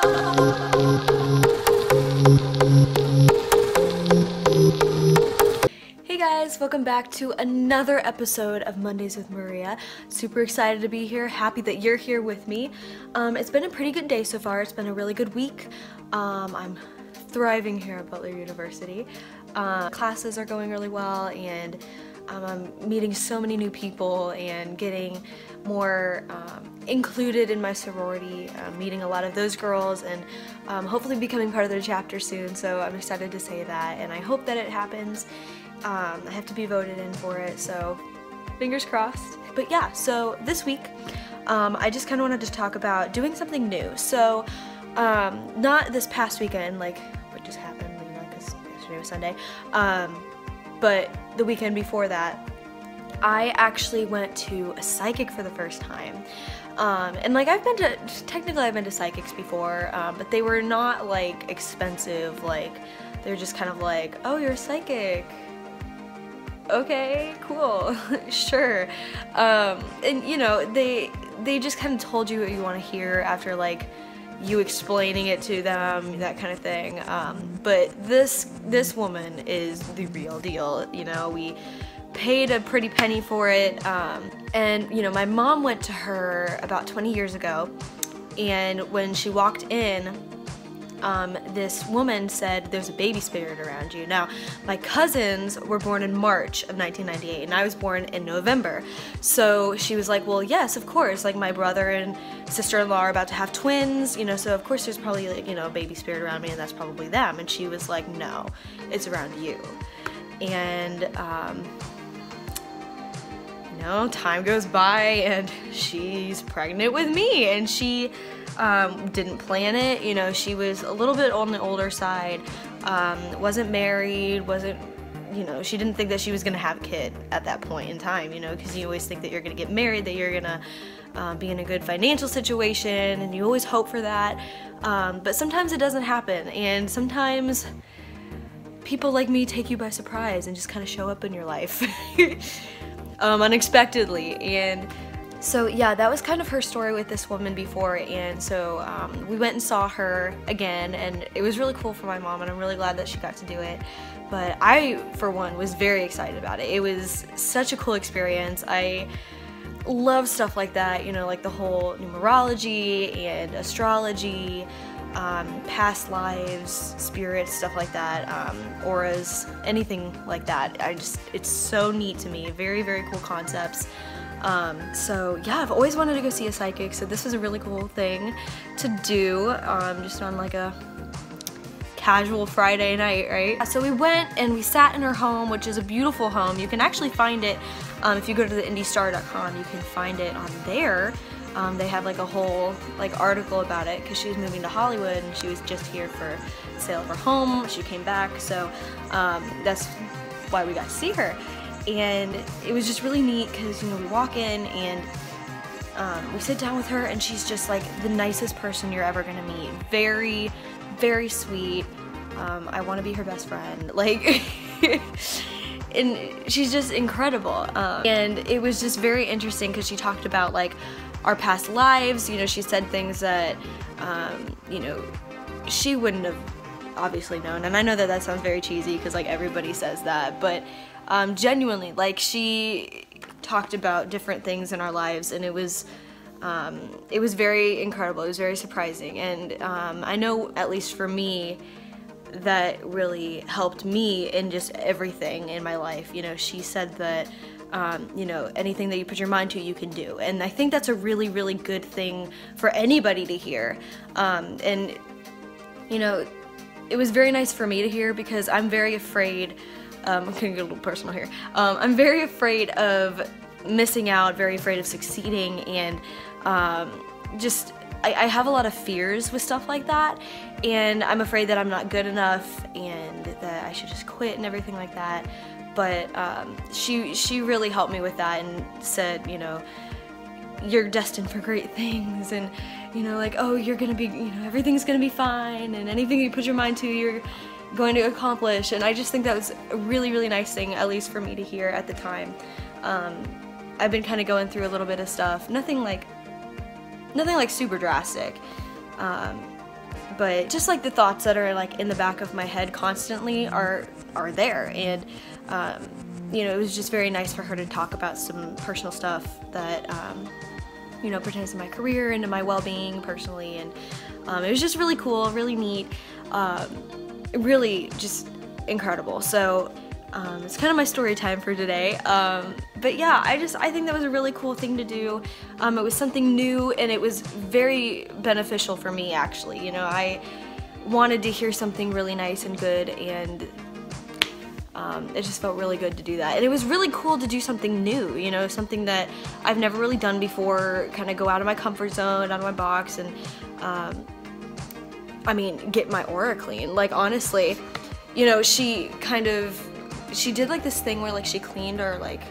Hey guys, welcome back to another episode of Mondays with Maria. Super excited to be here, happy that you're here with me. It's been a pretty good day so far, it's been a really good week. I'm thriving here at Butler University. Classes are going really well, and I'm meeting so many new people and getting more included in my sorority, meeting a lot of those girls, and hopefully becoming part of their chapter soon, so I'm excited to say that, and I hope that it happens. I have to be voted in for it, so fingers crossed. But yeah, so this week I just kind of wanted to talk about doing something new. So not this past weekend, like what just happened, you know, because yesterday was Sunday, but the weekend before that, I actually went to a psychic for the first time. And like technically I've been to psychics before, but they were not like expensive, like they're just kind of like, oh, you're a psychic. Okay, cool, sure. And you know, they just kind of told you what you want to hear after like you explaining it to them, that kind of thing. But this woman is the real deal, you know. We paid a pretty penny for it, and you know, my mom went to her about 20 years ago, and when she walked in, this woman said, there's a baby spirit around you. Now, my cousins were born in March of 1998, and I was born in November. So she was like, well, yes, of course, like my brother and sister-in-law are about to have twins, you know, so of course there's probably like, you know, a baby spirit around me, and that's probably them. And she was like, no, it's around you. And, you know, time goes by, and she's pregnant with me, and she didn't plan it, you know. She was a little bit on the older side, wasn't married, wasn't, you know, she didn't think that she was gonna have a kid at that point in time, you know, because you always think that you're gonna get married, that you're gonna be in a good financial situation, and you always hope for that, but sometimes it doesn't happen, and sometimes people like me take you by surprise and just kind of show up in your life unexpectedly. And so yeah, that was kind of her story with this woman before, and so we went and saw her again, and it was really cool for my mom, and I'm really glad that she got to do it. But I, for one, was very excited about it. It was such a cool experience. I love stuff like that, you know, like the whole numerology and astrology, past lives, spirits, stuff like that, auras, anything like that. It's so neat to me. Very, very cool concepts. So yeah, I've always wanted to go see a psychic, so this was a really cool thing to do, just on like a casual Friday night, right? So we went and we sat in her home, which is a beautiful home. You can actually find it, if you go to the indiestar.com, you can find it on there. They have like a whole like article about it, because she was moving to Hollywood and she was just here for the sale of her home. She came back, so that's why we got to see her. And it was just really neat because, you know, we walk in and we sit down with her, and she's just like the nicest person you're ever gonna meet. Very, very sweet. I want to be her best friend. Like, and she's just incredible. And it was just very interesting because she talked about like our past lives. You know, she said things that, you know, she wouldn't have obviously known. And I know that that sounds very cheesy because like everybody says that, but genuinely, like, she talked about different things in our lives, and it was very incredible. It was very surprising, and I know, at least for me, that really helped me in just everything in my life. You know, she said that you know, anything that you put your mind to, you can do, and I think that's a really, really good thing for anybody to hear. And you know, it was very nice for me to hear, because I'm very afraid. I'm gonna get a little personal here. I'm very afraid of missing out, very afraid of succeeding, and just I have a lot of fears with stuff like that, and I'm afraid that I'm not good enough and that I should just quit and everything like that. But she really helped me with that and said, you know, you're destined for great things, and you know, like, oh, you're gonna be, you know, everything's gonna be fine, and anything you put your mind to, you're going to accomplish. And I just think that was a really, really nice thing, at least for me to hear at the time. I've been kind of going through a little bit of stuff, nothing like super drastic, but just like the thoughts that are like in the back of my head constantly are there. And you know, it was just very nice for her to talk about some personal stuff that you know, pertains to my career and to my well-being personally. And it was just really cool, really neat, really just incredible. So it's kind of my story time for today. But yeah, I think that was a really cool thing to do. It was something new, and it was very beneficial for me, actually. You know, I wanted to hear something really nice and good, and it just felt really good to do that. And it was really cool to do something new, you know, something that I've never really done before, kind of go out of my comfort zone, out of my box, and I mean, get my aura clean. Like, honestly, you know, she did like this thing where like she cleaned her, like,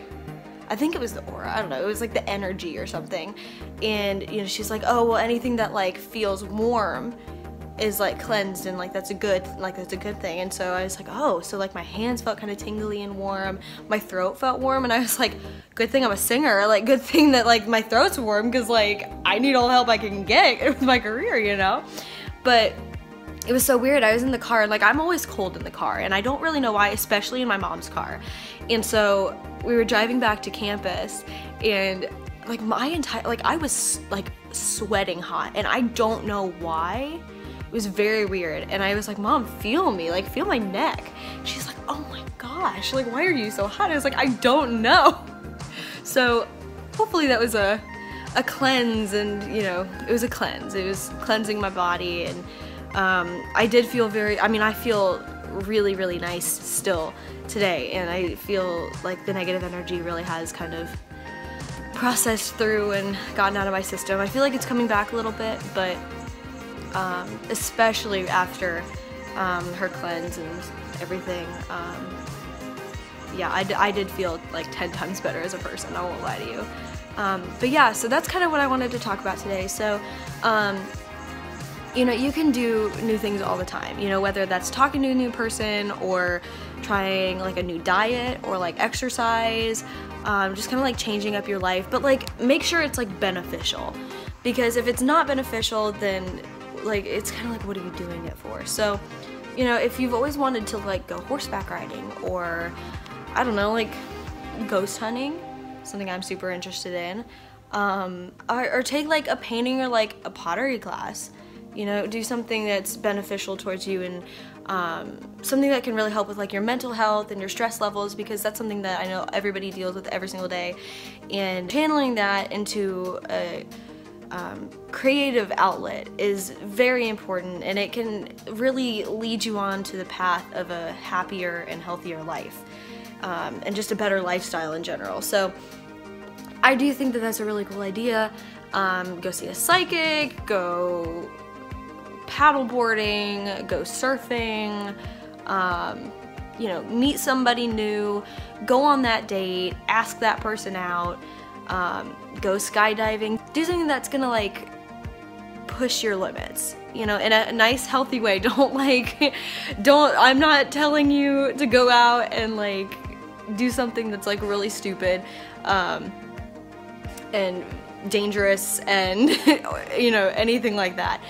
I think it was the aura, I don't know, it was like the energy or something. And you know, she's like, oh, well, anything that like feels warm is like cleansed, and like that's a good thing. And so I was like, oh, so like my hands felt kind of tingly and warm, my throat felt warm, and I was like, good thing I'm a singer, like good thing that like my throat's warm, because like I need all the help I can get with my career, you know. But it was so weird. I was in the car, and like I'm always cold in the car, and I don't really know why, especially in my mom's car. And so we were driving back to campus, and like I was like sweating hot, and I don't know why. It was very weird. And I was like, Mom, feel me, like feel my neck. She's like, oh my gosh, like why are you so hot? I was like, I don't know. So hopefully that was a cleanse, and you know, it was a cleanse. It was cleansing my body. And I did feel I feel really, really nice still today, and I feel like the negative energy really has kind of processed through and gotten out of my system. I feel like it's coming back a little bit, but especially after her cleanse and everything, yeah, I did feel like 10 times better as a person, I won't lie to you. But yeah, so that's kind of what I wanted to talk about today. So you know, you can do new things all the time, you know, whether that's talking to a new person or trying like a new diet or like exercise, just kind of like changing up your life, but like make sure it's like beneficial, because if it's not beneficial, then like it's kind of like, what are you doing it for? So, you know, if you've always wanted to like go horseback riding, or I don't know, like ghost hunting, something I'm super interested in, or take like a painting or like a pottery class. You know, do something that's beneficial towards you, and something that can really help with like your mental health and your stress levels, because that's something that I know everybody deals with every single day. And channeling that into a creative outlet is very important, and it can really lead you on to the path of a happier and healthier life, and just a better lifestyle in general. So I do think that that's a really cool idea. Go see a psychic, go paddleboarding, go surfing, you know, meet somebody new, go on that date, ask that person out, go skydiving, do something that's gonna like push your limits, you know, in a nice healthy way. I'm not telling you to go out and like do something that's like really stupid and dangerous and you know, anything like that.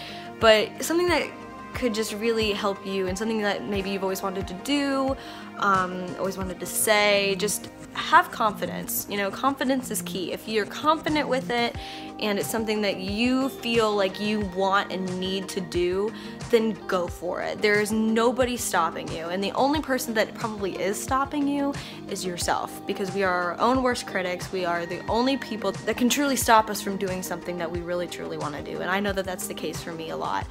But something that could just really help you, and something that maybe you've always wanted to do, always wanted to say, just have confidence. You know, confidence is key. If you're confident with it and it's something that you feel like you want and need to do, then go for it. There's nobody stopping you, and the only person that probably is stopping you is yourself, because we are our own worst critics. We are the only people that can truly stop us from doing something that we really truly want to do, and I know that that's the case for me a lot.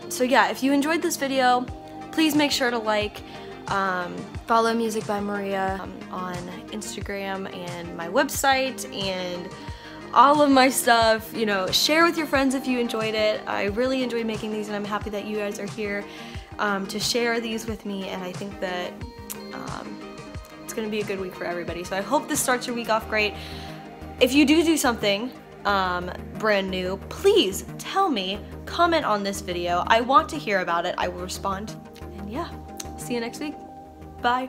So yeah, if you enjoyed this video, please make sure to like, follow Music by Maria on Instagram and my website and all of my stuff. You know, share with your friends if you enjoyed it. I really enjoyed making these, and I'm happy that you guys are here to share these with me, and I think that it's gonna be a good week for everybody. So I hope this starts your week off great. If you do something brand new, please tell me, comment on this video. I want to hear about it. I will respond, and yeah, see you next week. Bye.